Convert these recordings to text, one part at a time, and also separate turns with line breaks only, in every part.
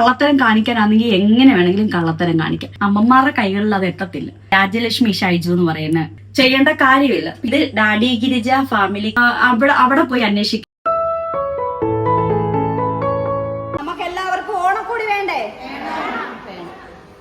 കള്ളത്തരം കാണിക്കാനാണെങ്കിൽ എങ്ങനെ വേണമെങ്കിലും കള്ളത്തരം കാണിക്കാം. അമ്മമാരുടെ കൈകളിൽ അത് എത്തത്തില്ല. രാജലക്ഷ്മി ഷൈജു എന്ന് പറയുന്ന ചെയ്യേണ്ട കാര്യമില്ല. ഇത് ഡാഡി ഗിരിജ ഫാമിലി അവിടെ പോയി അന്വേഷിക്കും.
നമുക്ക് എല്ലാവർക്കും ഓണക്കൂടി വേണ്ടേ?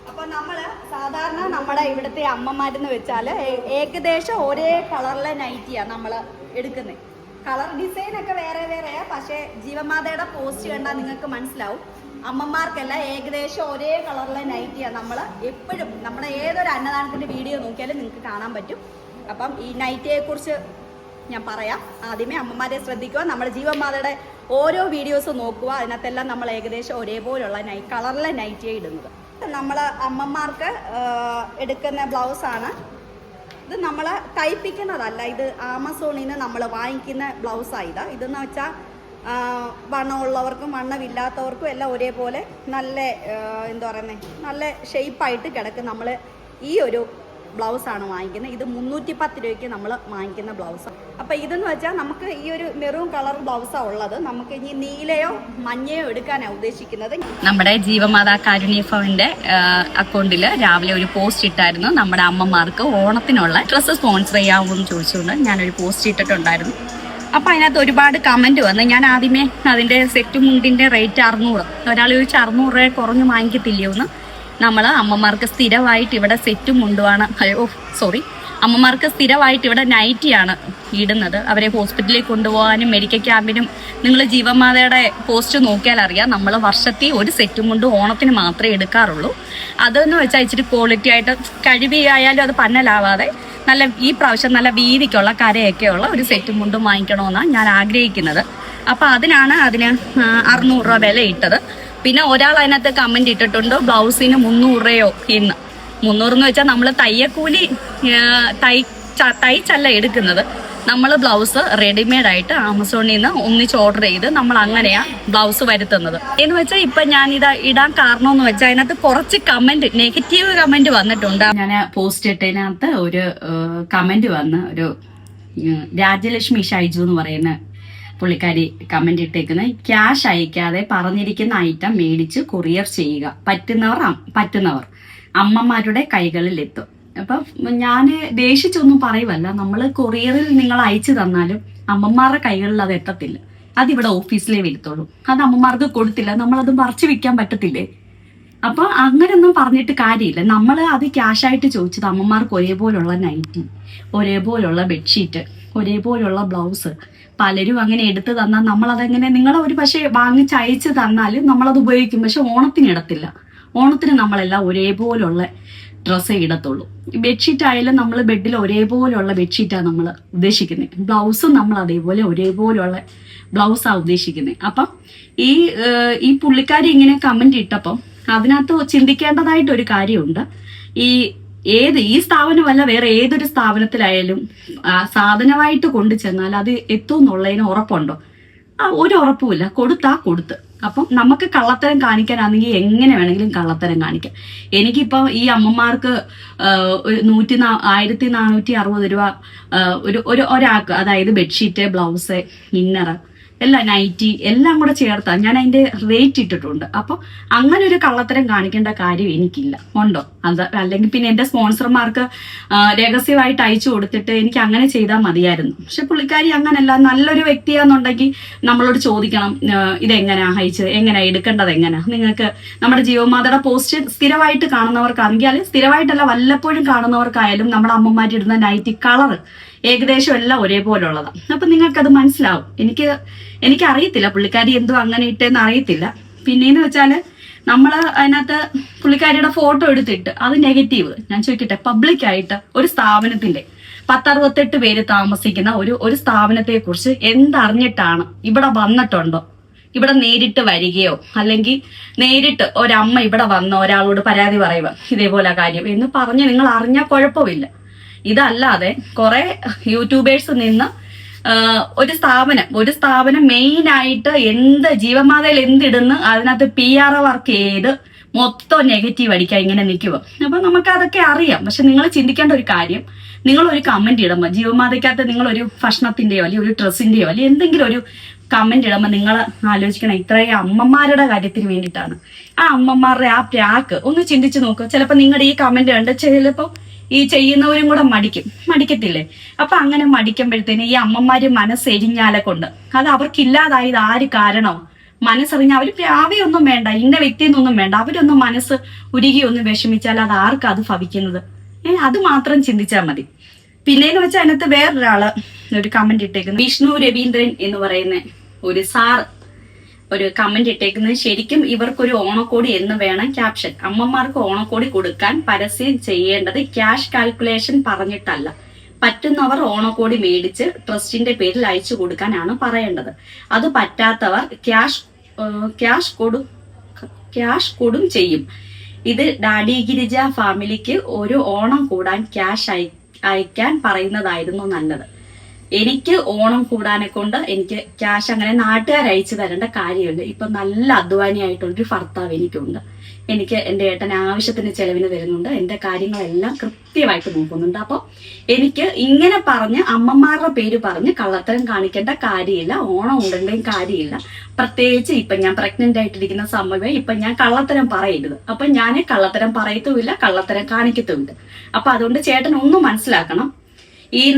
അപ്പൊ നമ്മള് സാധാരണ നമ്മുടെ ഇവിടുത്തെ അമ്മമാരെന്ന് വെച്ചാല് ഏകദേശം ഒരേ കളറിലെ നൈറ്റിയാ നമ്മള് എടുക്കുന്നത്. കളർ ഡിസൈൻ ഒക്കെ വേറെ വേറെയാ. പക്ഷെ ജീവമാതയുടെ പോസ്റ്റ് കണ്ടാൽ നിങ്ങൾക്ക് മനസ്സിലാവും അമ്മമാർക്കെല്ലാം ഏകദേശം ഒരേ കളറിലെ നൈറ്റിയാണ് നമ്മൾ എപ്പോഴും നമ്മുടെ ഏതൊരു അന്നദാനത്തിന്റെ വീഡിയോ നോക്കിയാലും നിങ്ങൾക്ക് കാണാൻ പറ്റും. അപ്പം ഈ നൈറ്റിയെ കുറിച്ച് ഞാൻ പറയാം. ആദ്യമേ അമ്മമാരെ ശ്രദ്ധിക്കുക, നമ്മുടെ ജീവമാതയുടെ ഓരോ വീഡിയോസ് നോക്കുക. അതിനകത്തെല്ലാം നമ്മൾ ഏകദേശം ഒരേപോലുള്ള കളറിലെ നൈറ്റിയെ ഇടുന്നത്. നമ്മൾ അമ്മമാർക്ക് എടുക്കുന്ന ബ്ലൗസാണ് ഇത്. നമ്മൾ തയ്പ്പിക്കുന്നതല്ല, ഇത് ആമസോണിൽ നിന്ന് നമ്മൾ വാങ്ങിക്കുന്ന ബ്ലൗസാണ്. ഇതെന്ന് വെച്ചാൽ വണ്ണമുള്ളവർക്കും വണ്ണമില്ലാത്തവർക്കും എല്ലാം ഒരേപോലെ നല്ല എന്താ പറയുന്നത് നല്ല ഷേപ്പായിട്ട് കിടക്കും. നമ്മൾ ഈ ഒരു ബ്ലൗസാണ് വാങ്ങിക്കുന്നത്. ഇത് 310 രൂപയ്ക്ക് നമ്മൾ വാങ്ങിക്കുന്ന ബ്ലൗസാണ്. അപ്പം ഇതെന്ന് വെച്ചാൽ നമുക്ക് ഈ ഒരു മെറൂൺ കളർ ബ്ലൗസാണ് ഉള്ളത്. നമുക്ക് ഇനി നീലയോ മഞ്ഞയോ എടുക്കാനാണ് ഉദ്ദേശിക്കുന്നത്.
നമ്മുടെ ജീവമാതാ കാരുണ്യ ഭവന്റെ അക്കൗണ്ടിൽ രാവിലെ ഒരു പോസ്റ്റ് ഇട്ടായിരുന്നു. നമ്മുടെ അമ്മമാർക്ക് ഓണത്തിനുള്ള ഡ്രസ്സ് സ്പോൺസർ ചെയ്യാമെന്ന് ചോദിച്ചുകൊണ്ട് ഞാനൊരു പോസ്റ്റ് ഇട്ടിട്ടുണ്ടായിരുന്നു. അപ്പൊ അതിനകത്ത് ഒരുപാട് കമന്റ് വന്ന്. ഞാൻ ആദ്യമേ അതിന്റെ സെറ്റ് മുണ്ടിന്റെ റേറ്റ് 600. ഒരാൾ ചോദിച്ചു 600 രൂപ കുറഞ്ഞ് വാങ്ങിക്കത്തില്ലയോ എന്ന്. നമ്മൾ അമ്മമാർക്ക് സ്ഥിരമായിട്ട് ഇവിടെ സെറ്റും മുണ്ടുമാണ്, അമ്മമാർക്ക് സ്ഥിരമായിട്ട് ഇവിടെ നൈറ്റിയാണ് ഇടുന്നത്. അവരെ ഹോസ്പിറ്റലിൽ കൊണ്ടുപോകാനും മെഡിക്കൽ ക്യാമ്പിനും നിങ്ങൾ ജീവമാതയുടെ പോസ്റ്റ് നോക്കിയാൽ അറിയാം. നമ്മൾ വർഷത്തിൽ ഒരു സെറ്റും കൊണ്ട് ഓണത്തിന് മാത്രമേ എടുക്കാറുള്ളൂ. അതെന്ന് വെച്ചാൽ ഇച്ചിരി ക്വാളിറ്റി ആയിട്ട് കഴുകിയായാലും അത് പന്നലാവാതെ നല്ല ഈ പ്രാവശ്യം നല്ല വീതിക്കുള്ള കരയൊക്കെയുള്ള ഒരു സെറ്റും മുണ്ടും വാങ്ങിക്കണമെന്നാണ് ഞാൻ ആഗ്രഹിക്കുന്നത്. അപ്പം അതിനാണ് അതിന് 600 രൂപ വില ഇട്ടത്. പിന്നെ ഒരാൾ അതിനകത്ത് കമന്റ് ഇട്ടിട്ടുണ്ട് ബ്ലൗസിന് 300 രൂപയോ എന്ന്. 300 എന്ന് വെച്ചാൽ നമ്മൾ തയ്യക്കൂലി തയ്ച്ചല്ല എടുക്കുന്നത്. നമ്മൾ ബ്ലൗസ് റെഡിമെയ്ഡ് ആയിട്ട് ആമസോണിൽ നിന്ന് ഒന്നിച്ച് ഓർഡർ ചെയ്ത് നമ്മൾ അങ്ങനെയാ ബ്ലൗസ് വരുത്തുന്നത്. എന്ന് വെച്ചാൽ ഇപ്പൊ ഞാൻ ഇടാൻ കാരണം എന്ന് വെച്ചാൽ അതിനകത്ത് കുറച്ച് കമന്റ് നെഗറ്റീവ് കമന്റ് വന്നിട്ടുണ്ട്. ഞാൻ പോസ്റ്റ് ഇട്ടതിനകത്ത് ഒരു കമന്റ് വന്ന് ഒരു രാജലക്ഷ്മി ഷൈജു എന്ന് പറയുന്ന പുള്ളിക്കാരി കമന്റ് ഇട്ടേക്കുന്നത്, ക്യാഷ് അയക്കാതെ പറഞ്ഞിരിക്കുന്ന ഐറ്റം മേടിച്ച് കൊറിയർ ചെയ്യുക, പറ്റുന്നവർ അമ്മമാരുടെ കൈകളിൽ എത്തും. അപ്പൊ ഞാൻ ദേഷിച്ചൊന്നും പറയുവല്ല. നമ്മൾ കൊറിയറിൽ നിങ്ങൾ അയച്ചു തന്നാലും അമ്മമാരുടെ കൈകളിൽ അത് എത്തത്തില്ല. അതിവിടെ ഓഫീസിലേ വരുത്തുള്ളൂ. അത് അമ്മമാർക്ക് കൊടുത്തില്ല, നമ്മളത് മറച്ചു വെക്കാൻ പറ്റത്തില്ലേ? അപ്പൊ അങ്ങനെയൊന്നും പറഞ്ഞിട്ട് കാര്യമില്ല. നമ്മൾ അത് ക്യാഷായിട്ട് ചോദിച്ചത് അമ്മമാർക്ക് ഒരേപോലുള്ള നൈറ്റി, ഒരേപോലുള്ള ബെഡ്ഷീറ്റ്, ഒരേപോലുള്ള ബ്ലൗസ് പലരും അങ്ങനെ എടുത്തു തന്നാൽ നമ്മളതെങ്ങനെ നിങ്ങളെ ഒരു പക്ഷേ വാങ്ങിച്ച് അയച്ചു തന്നാലും നമ്മളത് ഉപയോഗിക്കും. പക്ഷെ ഓണത്തിന് ഇടത്തില്ല. ഓണത്തിന് നമ്മളെല്ലാം ഒരേപോലുള്ള ഡ്രസ്സേ ഇടത്തുള്ളൂ. ബെഡ്ഷീറ്റ് ആയാലും നമ്മൾ ബെഡിൽ ഒരേപോലെയുള്ള ബെഡ്ഷീറ്റാണ് നമ്മൾ ഉദ്ദേശിക്കുന്നത്. ബ്ലൗസും നമ്മൾ അതേപോലെ ഒരേപോലെയുള്ള ബ്ലൗസാണ് ഉദ്ദേശിക്കുന്നത്. അപ്പം ഈ പുള്ളിക്കാരി ഇങ്ങനെ കമന്റ് ഇട്ടപ്പം അതിനകത്ത് ചിന്തിക്കേണ്ടതായിട്ടൊരു കാര്യമുണ്ട്. ഈ സ്ഥാപനമല്ല വേറെ ഏതൊരു സ്ഥാപനത്തിലായാലും സാധനമായിട്ട് കൊണ്ടു ചെന്നാൽ അത് എത്തും എന്നുള്ളതിന് ഉറപ്പുണ്ടോ? ഒരു ഉറപ്പുമില്ല. കൊടുത്ത്. അപ്പം നമുക്ക് കള്ളത്തരം കാണിക്കാനാണെങ്കിൽ എങ്ങനെ വേണമെങ്കിലും കള്ളത്തരം കാണിക്കാം. എനിക്കിപ്പം ഈ അമ്മമാർക്ക് 1460 രൂപ ഒരാൾക്ക്, അതായത് ബെഡ്ഷീറ്റ്, ബ്ലൗസ്, ഇന്നർ എല്ലാം നൈറ്റി എല്ലാം കൂടെ ചേർത്താ ഞാൻ അതിന്റെ റേറ്റ് ഇട്ടിട്ടുണ്ട്. അപ്പൊ അങ്ങനെ ഒരു കള്ളത്തരം കാണിക്കേണ്ട കാര്യം എനിക്കില്ല. ഉണ്ടോ? അത് അല്ലെങ്കിൽ പിന്നെ എന്റെ സ്പോൺസർമാർക്ക് രഹസ്യമായിട്ട് അയച്ചു കൊടുത്തിട്ട് എനിക്ക് അങ്ങനെ ചെയ്താൽ മതിയായിരുന്നു. പക്ഷെ പുള്ളിക്കാരി അങ്ങനല്ല. നല്ലൊരു വ്യക്തിയാന്നുണ്ടെങ്കിൽ നമ്മളോട് ചോദിക്കണം, ഇതെങ്ങനെയാ അയച്ചത്, എങ്ങനെയാ എടുക്കേണ്ടത്, എങ്ങനെയാ. നിങ്ങൾക്ക് നമ്മുടെ ജീവമാതയുടെ പോസ്റ്റ് സ്ഥിരമായിട്ട് കാണുന്നവർക്കാണെങ്കിൽ, അല്ലെങ്കിൽ സ്ഥിരമായിട്ടല്ല വല്ലപ്പോഴും കാണുന്നവർക്കായാലും നമ്മുടെ അമ്മമാരിടുന്ന നൈറ്റി കളർ ഏകദേശം എല്ലാം ഒരേപോലുള്ളതാണ്. അപ്പൊ നിങ്ങൾക്കത് മനസ്സിലാവും. എനിക്ക് അറിയത്തില്ല പുള്ളിക്കാരി എന്തോ അങ്ങനെ ഇട്ടെന്ന് അറിയത്തില്ല. പിന്നെന്ന് വെച്ചാല് നമ്മള് അതിനകത്ത് പുള്ളിക്കാരിയുടെ ഫോട്ടോ എടുത്തിട്ട് അത് നെഗറ്റീവ്. ഞാൻ ചോദിക്കട്ടെ, പബ്ലിക്കായിട്ട് ഒരു സ്ഥാപനത്തിന്റെ 1068 പേര് താമസിക്കുന്ന ഒരു സ്ഥാപനത്തെ കുറിച്ച് എന്തറിഞ്ഞിട്ടാണ് ഇവിടെ വന്നിട്ടുണ്ടോ? ഇവിടെ നേരിട്ട് വരികയോ അല്ലെങ്കിൽ നേരിട്ട് ഒരമ്മ ഇവിടെ വന്ന ഒരാളോട് പരാതി പറയുക ഇതേപോലെ കാര്യം എന്ന് പറഞ്ഞ് നിങ്ങൾ അറിഞ്ഞാൽ കുഴപ്പമില്ല. ഇതല്ലാതെ കുറെ യൂട്യൂബേഴ്സ് നിന്ന് ഒരു സ്ഥാപനം മെയിൻ ആയിട്ട് ജീവമാതയിൽ എന്തിടുന്ന് അതിനകത്ത് PR വർക്ക് ചെയ്ത് മൊത്തം നെഗറ്റീവ് അടിക്കാൻ ഇങ്ങനെ നിൽക്കുക. അപ്പൊ നമുക്ക് അതൊക്കെ അറിയാം. പക്ഷെ നിങ്ങൾ ചിന്തിക്കേണ്ട ഒരു കാര്യം, നിങ്ങൾ ഒരു കമന്റ് ഇടുമ്പോൾ ജീവമാതയ്ക്കകത്ത് നിങ്ങൾ ഒരു ഭക്ഷണത്തിന്റെയോ അല്ലെങ്കിൽ ഒരു ഡ്രസ്സിന്റെയോ അല്ലെങ്കിൽ എന്തെങ്കിലും ഒരു കമന്റ് ഇടുമ്പോൾ നിങ്ങൾ ആലോചിക്കണം, ഇത്രയും അമ്മമാരുടെ കാര്യത്തിന് വേണ്ടിയിട്ടാണ്. ആ അമ്മമാരുടെ ആ പ്രാക്ക് ഒന്ന് ചിന്തിച്ചു നോക്കുക. ചിലപ്പോൾ നിങ്ങളുടെ ഈ കമന്റ് കണ്ട് ചിലപ്പോൾ ഈ ചെയ്യുന്നവരും കൂടെ മടിക്കത്തില്ലേ? അപ്പൊ അങ്ങനെ മടിക്കുമ്പോഴത്തേന് ഈ അമ്മമാര് മനസ്സെരിഞ്ഞാലെ കൊണ്ട് അത് അവർക്കില്ലാതായത് ആര് കാരണവും മനസ്സറിഞ്ഞ അവര് പ്രാവയൊന്നും വേണ്ട, ഇന്ന വ്യക്തിയെന്നൊന്നും വേണ്ട, അവരൊന്നും മനസ്സ് ഉരുകി ഒന്ന് വിഷമിച്ചാൽ അത് ആർക്കാ അത് ഭവിക്കുന്നത്? അത് മാത്രം ചിന്തിച്ചാൽ മതി. പിന്നെന്ന് വെച്ചാൽ അതിനകത്ത് വേറൊരാള് ഒരു കമന്റ് ഇട്ടേക്കുന്നത്, വിഷ്ണു രവീന്ദ്രൻ എന്ന് പറയുന്ന ഒരു സാർ ഒരു കമന്റ് ഇട്ടേക്കുന്നത്, ശരിക്കും ഇവർക്കൊരു ഓണക്കോടി എന്ന് വേണം ക്യാപ്ഷൻ. അമ്മമാർക്ക് ഓണക്കോടി കൊടുക്കാൻ പരസ്യം ചെയ്യേണ്ടത് ക്യാഷ് കാൽക്കുലേഷൻ പറഞ്ഞിട്ടല്ല. പറ്റുന്നവർ ഓണക്കോടി മേടിച്ച് ട്രസ്റ്റിന്റെ പേരിൽ അയച്ചു കൊടുക്കാനാണ് പറയേണ്ടത്. അത് പറ്റാത്തവർ ക്യാഷ് കൊടും ചെയ്യും. ഇത് ഡാഡി ഗിരിജ ഫാമിലിക്ക് ഒരു ഓണം കൂടാൻ ക്യാഷ് അയക്കാൻ പറയുന്നതായിരുന്നു നല്ലത്. എനിക്ക് ഓണം കൂടാനെ കൊണ്ട് എനിക്ക് ക്യാഷ് അങ്ങനെ നാട്ടുകാർ അയച്ചു തരേണ്ട കാര്യമില്ല. ഇപ്പൊ നല്ല അധ്വാനിയായിട്ടൊരു ഭർത്താവ് എനിക്കുണ്ട്. എനിക്ക് എൻ്റെ ഏട്ടൻ ആവശ്യത്തിന് ചെലവിന് തരുന്നുണ്ട്. എൻ്റെ കാര്യങ്ങളെല്ലാം കൃത്യമായിട്ട് നോക്കുന്നുണ്ട്. അപ്പൊ എനിക്ക് ഇങ്ങനെ പറഞ്ഞ് അമ്മമാരുടെ പേര് പറഞ്ഞ് കള്ളത്തരം കാണിക്കേണ്ട കാര്യമില്ല. ഓണം ഉണ്ടെങ്കിലും കാര്യമില്ല. പ്രത്യേകിച്ച് ഇപ്പൊ ഞാൻ പ്രഗ്നന്റ് ആയിട്ടിരിക്കുന്ന സമയം ഇപ്പൊ ഞാൻ കള്ളത്തരം പറയരുത്. അപ്പൊ ഞാൻ കള്ളത്തരം പറയത്തുമില്ല, കള്ളത്തരം കാണിക്കത്തുമില്ല. അപ്പൊ അതുകൊണ്ട് ചേട്ടൻ ഒന്നും മനസ്സിലാക്കണം.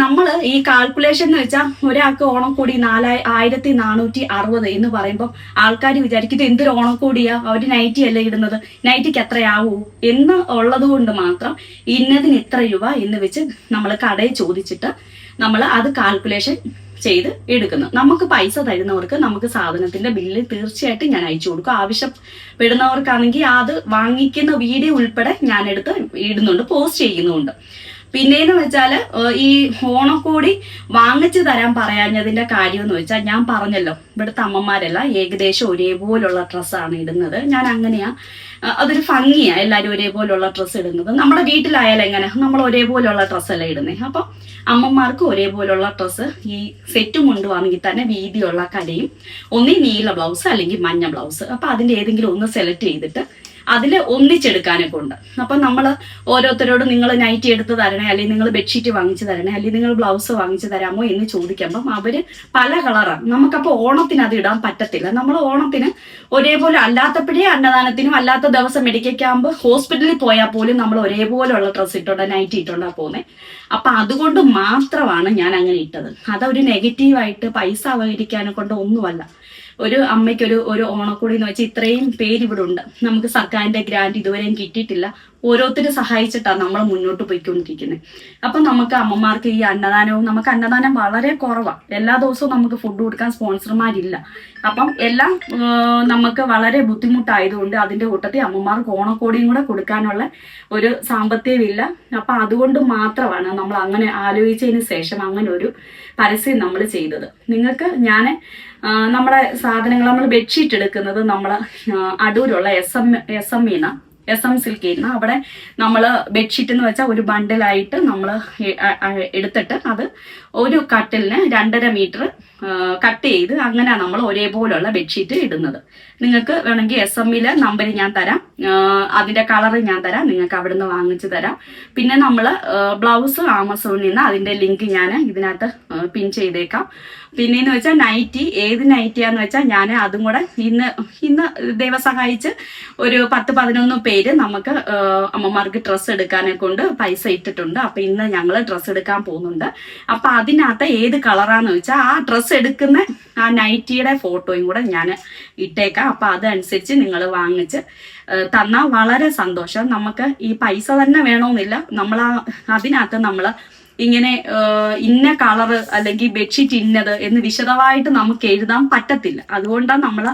നമ്മള് ഈ കാൽക്കുലേഷൻ എന്ന് വെച്ചാൽ ഒരാൾക്ക് ഓണക്കോടി 4460 എന്ന് പറയുമ്പോൾ ആൾക്കാർ വിചാരിക്കുന്നത് എന്തൊരു ഓണക്കോടിയാ, അവര് നൈറ്റി അല്ലേ ഇടുന്നത്, നൈറ്റിക്ക് എത്രയാവൂ എന്ന് ഉള്ളത് കൊണ്ട് മാത്രം ഇന്നതിന് ഇത്ര രൂപ എന്ന് വെച്ച് നമ്മൾ കടയിൽ ചോദിച്ചിട്ട് നമ്മൾ അത് കാൽക്കുലേഷൻ ചെയ്ത് എടുക്കുന്നു. നമുക്ക് പൈസ തരുന്നവർക്ക് നമുക്ക് സാധനത്തിന്റെ ബില്ല് തീർച്ചയായിട്ടും ഞാൻ അയച്ചു കൊടുക്കും. ആവശ്യപ്പെടുന്നവർക്കാണെങ്കിൽ അത് വാങ്ങിക്കുന്ന വീഡിയോ ഉൾപ്പെടെ ഞാൻ എടുത്ത് ഇടുന്നുണ്ട്, പോസ്റ്റ് ചെയ്യുന്നുണ്ട്. പിന്നെന്ന് വെച്ചാല് ഈ ഓണക്കോടി വാങ്ങിച്ചു തരാൻ പറയാഞ്ഞതിന്റെ കാര്യം എന്ന് വെച്ചാൽ ഞാൻ പറഞ്ഞല്ലോ, ഇവിടുത്തെ അമ്മമാരെല്ലാം ഏകദേശം ഒരേപോലുള്ള ഡ്രസ്സാണ് ഇടുന്നത്. ഞാൻ അങ്ങനെയാ, അതൊരു ഭംഗിയാ എല്ലാരും ഒരേപോലുള്ള ഡ്രസ്സ് ഇടുന്നത്. നമ്മുടെ വീട്ടിലായാലും എങ്ങനെ നമ്മൾ ഒരേപോലുള്ള ഡ്രസ്സല്ല ഇടുന്നേ. അപ്പൊ അമ്മമാർക്ക് ഒരേപോലുള്ള ഡ്രസ്സ് ഈ സെറ്റും കൊണ്ടുവാണെങ്കിൽ തന്നെ വീതിയുള്ള കരയും ഒന്നീ നീല ബ്ലൗസ് അല്ലെങ്കിൽ മഞ്ഞ ബ്ലൗസ്. അപ്പൊ അതിന്റെ ഏതെങ്കിലും ഒന്ന് സെലക്ട് ചെയ്തിട്ട് അതിൽ ഒന്നിച്ചെടുക്കാനൊക്കെ ഉണ്ട്. അപ്പൊ നമ്മൾ ഓരോരുത്തരോട് നിങ്ങൾ നൈറ്റി എടുത്ത് തരണേ, അല്ലെങ്കിൽ നിങ്ങൾ ബെഡ്ഷീറ്റ് വാങ്ങിച്ചു തരണേ, അല്ലെങ്കിൽ നിങ്ങൾ ബ്ലൗസ് വാങ്ങിച്ചു തരാമോ എന്ന് ചോദിക്കുമ്പം അവര് പല കളറാണ്. നമുക്കപ്പോൾ ഓണത്തിന് അത് ഇടാൻ പറ്റത്തില്ല. നമ്മൾ ഓണത്തിന് ഒരേപോലെ അല്ലാത്തപ്പോഴേ അന്നദാനത്തിനും അല്ലാത്ത ദിവസം മെഡിക്കൽ ക്യാമ്പ് ഹോസ്പിറ്റലിൽ പോയാൽ പോലും നമ്മൾ ഒരേപോലെയുള്ള ഡ്രസ്സ് ഇട്ടോണ്ടാ നൈറ്റി ഇട്ടോണ്ടാ പോകുന്നത്. അപ്പൊ അതുകൊണ്ട് മാത്രമാണ് ഞാൻ അങ്ങനെ ഇട്ടത്. അതൊരു നെഗറ്റീവായിട്ട് പൈസ അപകരിക്കാനെ കൊണ്ട് ഒന്നുമല്ല. ഒരു അമ്മയ്ക്ക് ഒരു ഓണക്കോടി എന്ന് വെച്ചാൽ ഇത്രയും പേര് ഇവിടെ ഉണ്ട്. നമുക്ക് സർക്കാരിന്റെ ഗ്രാന്റ് ഇതുവരെയും കിട്ടിയിട്ടില്ല. ഓരോരുത്തരും സഹായിച്ചിട്ടാണ് നമ്മൾ മുന്നോട്ട് പോയിക്കൊണ്ടിരിക്കുന്നത്. അപ്പൊ നമുക്ക് അമ്മമാർക്ക് ഈ അന്നദാനവും, നമുക്ക് അന്നദാനം വളരെ കുറവാണ്. എല്ലാ ദിവസവും നമുക്ക് ഫുഡ് കൊടുക്കാൻ സ്പോൺസർമാരില്ല. അപ്പം എല്ലാം നമുക്ക് വളരെ ബുദ്ധിമുട്ടായതുകൊണ്ട് അതിന്റെ കൂട്ടത്തിൽ അമ്മമാർക്ക് ഓണക്കോടിയും കൂടെ കൊടുക്കാനുള്ള ഒരു സാമ്പത്തികമില്ല. അപ്പൊ അതുകൊണ്ട് മാത്രമാണ് നമ്മൾ അങ്ങനെ ആലോചിച്ചതിന് ശേഷം അങ്ങനെ ഒരു പരസ്യം നമ്മൾ ചെയ്തത്. നിങ്ങൾക്ക് ഞാൻ നമ്മുടെ സാധനങ്ങൾ, നമ്മൾ ബെഡ്ഷീറ്റ് എടുക്കുന്നത് നമ്മൾ അടൂരുള്ള SM സിൽക്കിന്ന് അവിടെ നമ്മൾ ബെഡ്ഷീറ്റ് എന്ന് വെച്ചാൽ ഒരു ബണ്ടിലായിട്ട് നമ്മൾ എടുത്തിട്ട് അത് ഒരു കട്ടിലിന് 2.5 മീറ്റർ കട്ട് ചെയ്ത് അങ്ങനെ നമ്മൾ ഒരേപോലുള്ള ബെഡ്ഷീറ്റ് ഇടുന്നത്. നിങ്ങൾക്ക് വേണമെങ്കിൽ SMലെ നമ്പർ ഞാൻ തരാം, അതിന്റെ കളർ ഞാൻ തരാം, നിങ്ങൾക്ക് അവിടെ നിന്ന് വാങ്ങിച്ചു തരാം. പിന്നെ നമ്മൾ ബ്ലൗസ് ആമസോണിൽ നിന്ന് അതിന്റെ ലിങ്ക് ഞാൻ ഇതിനകത്ത് പിൻ ചെയ്തേക്കാം. പിന്നെന്ന് വെച്ചാൽ നൈറ്റി, ഏത് നൈറ്റിയാന്ന് വെച്ചാൽ ഞാൻ അതും കൂടെ ഇന്ന് ദൈവം സഹായിച്ച് ഒരു 10-11 പേര് നമുക്ക് അമ്മമാർക്ക് ഡ്രസ്സ് എടുക്കാനെ കൊണ്ട് പൈസ ഇട്ടിട്ടുണ്ട്. അപ്പൊ ഇന്ന് ഞങ്ങൾ ഡ്രസ്സ് എടുക്കാൻ പോകുന്നുണ്ട്. അപ്പൊ അതിനകത്ത് ഏത് കളറാന്ന് വെച്ചാൽ ആ ഡ്രസ്സ് എടുക്കുന്ന ആ നൈറ്റിയുടെ ഫോട്ടോയും കൂടെ ഞാൻ ഇട്ടേക്കാം. അപ്പൊ അതനുസരിച്ച് നിങ്ങൾ വാങ്ങിച്ച് തന്നാൽ വളരെ സന്തോഷം. നമുക്ക് ഈ പൈസ തന്നെ വേണമെന്നില്ല. അതിനകത്ത് നമ്മൾ ഇങ്ങനെ ഇന്ന കളറ് അല്ലെങ്കിൽ ബെഡ്ഷീറ്റ് ഇന്നത് എന്ന് വിശദമായിട്ട് നമുക്ക് എഴുതാൻ പറ്റത്തില്ല. അതുകൊണ്ടാണ് നമ്മൾ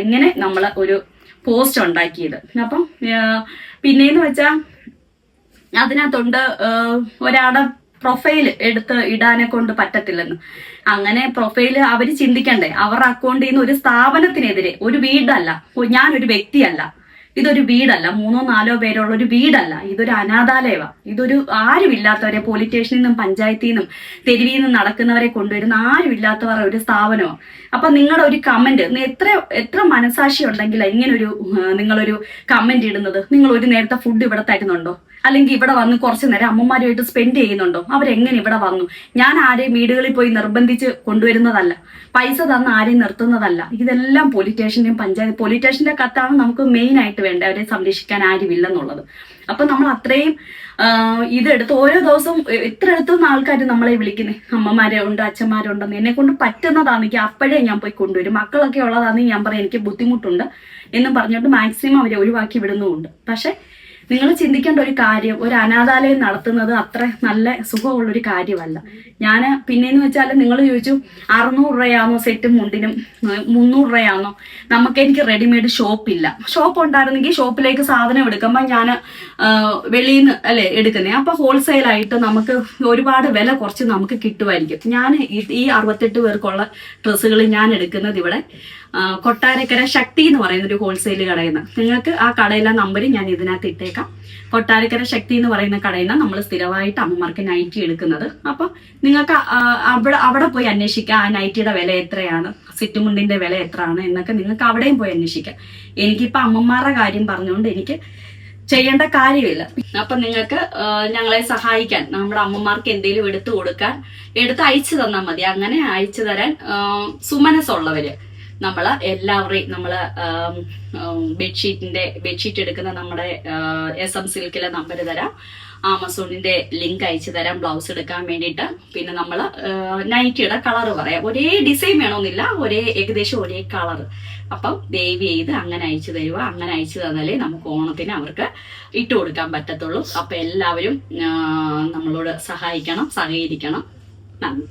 ഇങ്ങനെ നമ്മൾ ഒരു പോസ്റ്റ് ഉണ്ടാക്കിയത്. അപ്പം പിന്നെന്ന് വെച്ചാൽ അതിനകത്തുണ്ട് ഒരാളുടെ പ്രൊഫൈൽ എടുത്ത് ഇടാനെ കൊണ്ട് പറ്റത്തില്ലെന്ന്. അങ്ങനെ പ്രൊഫൈല് അവർ ചിന്തിക്കണ്ടേ? അവരുടെ അക്കൗണ്ടിൽ നിന്ന് ഒരു സ്ഥാപനത്തിനെതിരെ, ഒരു വീടല്ല, ഞാനൊരു വ്യക്തിയല്ല, ഇതൊരു വീടല്ല, 3-4 പേരുള്ള ഒരു വീടല്ല, ഇതൊരു അനാഥാലയമാണ്. ഇതൊരു ആരുമില്ലാത്തവരെ പോലീസ് സ്റ്റേഷനിൽ നിന്നും പഞ്ചായത്തിൽ നിന്നും തെരുവിൽ നിന്നും നടക്കുന്നവരെ കൊണ്ടുവരുന്ന ആരുമില്ലാത്തവരുടെ ഒരു സ്ഥാപനമാണ്. അപ്പൊ നിങ്ങളുടെ ഒരു കമന്റ്, എത്ര മനസാക്ഷി ഉണ്ടെങ്കിൽ ഇങ്ങനൊരു നിങ്ങളൊരു കമന്റ് ഇടുന്നത്? നിങ്ങൾ ഒരു നേരത്തെ ഫുഡ് ഇവിടെ തരുന്നുണ്ടോ? അല്ലെങ്കിൽ ഇവിടെ വന്ന് കുറച്ചു നേരം അമ്മമാരുമായിട്ട് സ്പെൻഡ് ചെയ്യുന്നുണ്ടോ? അവരെങ്ങനെ ഇവിടെ വന്നു? ഞാൻ ആരെയും വീടുകളിൽ പോയി നിർബന്ധിച്ച് കൊണ്ടുവരുന്നതല്ല, പൈസ തന്ന് ആരെയും നിർത്തുന്നതല്ല. ഇതെല്ലാം പോലീസ് സ്റ്റേഷന്റെയും പഞ്ചായത്ത്, പോലീസ് സ്റ്റേഷന്റെ കത്താണ് നമുക്ക് മെയിൻ ആയിട്ട് വേണ്ടത്, അവരെ സംരക്ഷിക്കാൻ ആരുമില്ലെന്നുള്ളത്. അപ്പൊ നമ്മൾ അത്രയും ഇതെടുത്ത് ഓരോ ദിവസവും എത്ര എടുത്തുന്ന ആൾക്കാർ നമ്മളെ വിളിക്കുന്നത്, അമ്മമാരെ ഉണ്ട്, അച്ഛന്മാരുണ്ടെന്ന്. എന്നെ കൊണ്ട് പറ്റുന്നതാണെങ്കിൽ അപ്പോഴേ ഞാൻ പോയി കൊണ്ടുവരും. മക്കളൊക്കെ ഉള്ളതാണെങ്കിൽ ഞാൻ പറയും എനിക്ക് ബുദ്ധിമുട്ടുണ്ട് എന്നും പറഞ്ഞിട്ട് മാക്സിമം അവരെ ഒഴിവാക്കി വിടുന്നുമുണ്ട്. പക്ഷെ നിങ്ങൾ ചിന്തിക്കേണ്ട ഒരു കാര്യം, ഒരു അനാഥാലയം നടത്തുന്നത് അത്ര നല്ല സുഖമുള്ളൊരു കാര്യമല്ല. ഞാൻ പിന്നെയെന്ന് വെച്ചാൽ നിങ്ങൾ ചോദിച്ചു 600 രൂപയാണോ സെറ്റും മുണ്ടിനും, 300 രൂപയാണോ? എനിക്ക് റെഡിമെയ്ഡ് ഷോപ്പില്ല. ഷോപ്പ് ഉണ്ടായിരുന്നെങ്കിൽ ഷോപ്പിലേക്ക് സാധനം എടുക്കുമ്പോൾ ഞാൻ വെളിയിൽ നിന്ന് അല്ലേ എടുക്കുന്നത്. അപ്പൊ ഹോൾസെയിലായിട്ട് നമുക്ക് ഒരുപാട് വില കുറച്ച് നമുക്ക് കിട്ടുമായിരിക്കും. ഞാൻ ഈ 68 പേർക്കുള്ള ഡ്രസ്സുകൾ ഞാൻ എടുക്കുന്നത് ഇവിടെ കൊട്ടാരക്കര ശക്തി എന്ന് പറയുന്ന ഒരു ഹോൾസെയിൽ കടയിൽ നിന്ന്. നിങ്ങൾക്ക് ആ കടയിലെ നമ്പർ ഞാൻ ഇതിനകത്ത് ഇട്ടേക്കാം. കൊട്ടാരക്കര ശക്തി എന്ന് പറയുന്ന കടയിൽ നിന്ന് നമ്മൾ സ്ഥിരമായിട്ട് അമ്മമാർക്ക് നൈറ്റി എടുക്കുന്നത്. അപ്പൊ നിങ്ങൾക്ക് അവിടെ പോയി അന്വേഷിക്കാം ആ നൈറ്റിയുടെ വില എത്രയാണ്, സിറ്റുമുണ്ടിന്റെ വില എത്രയാണ് എന്നൊക്കെ നിങ്ങൾക്ക് അവിടെയും പോയി അന്വേഷിക്കാം. എനിക്കിപ്പോ അമ്മമാരുടെ കാര്യം പറഞ്ഞുകൊണ്ട് എനിക്ക് ചെയ്യേണ്ട കാര്യമില്ല. അപ്പൊ നിങ്ങൾക്ക് ഞങ്ങളെ സഹായിക്കാൻ, നമ്മുടെ അമ്മമാർക്ക് എന്തെങ്കിലും എടുത്ത് അയച്ചു തന്നാൽ മതി. അങ്ങനെ അയച്ചു തരാൻ സുമനസ്സുള്ളവര് എല്ലാവരെയും ബെഡ്ഷീറ്റ് എടുക്കുന്ന നമ്മുടെ SM സിൽക്കിലെ നമ്പർ തരാം, ആമസോണിന്റെ ലിങ്ക് അയച്ചു തരാം ബ്ലൗസ് എടുക്കാൻ വേണ്ടിയിട്ട്. പിന്നെ നൈറ്റിയുടെ കളർ പറയാം, ഒരേ ഡിസൈൻ വേണമെന്നില്ല, ഏകദേശം ഒരേ കളർ. അപ്പം ദയവ് ചെയ്ത് അങ്ങനെ അയച്ചു തരുക. അങ്ങനെ അയച്ചു തന്നാലേ നമുക്ക് ഓണത്തിന് അവർക്ക് ഇട്ട് കൊടുക്കാൻ പറ്റത്തുള്ളൂ. അപ്പൊ എല്ലാവരും നമ്മളോട് സഹകരിക്കണം. നന്ദി.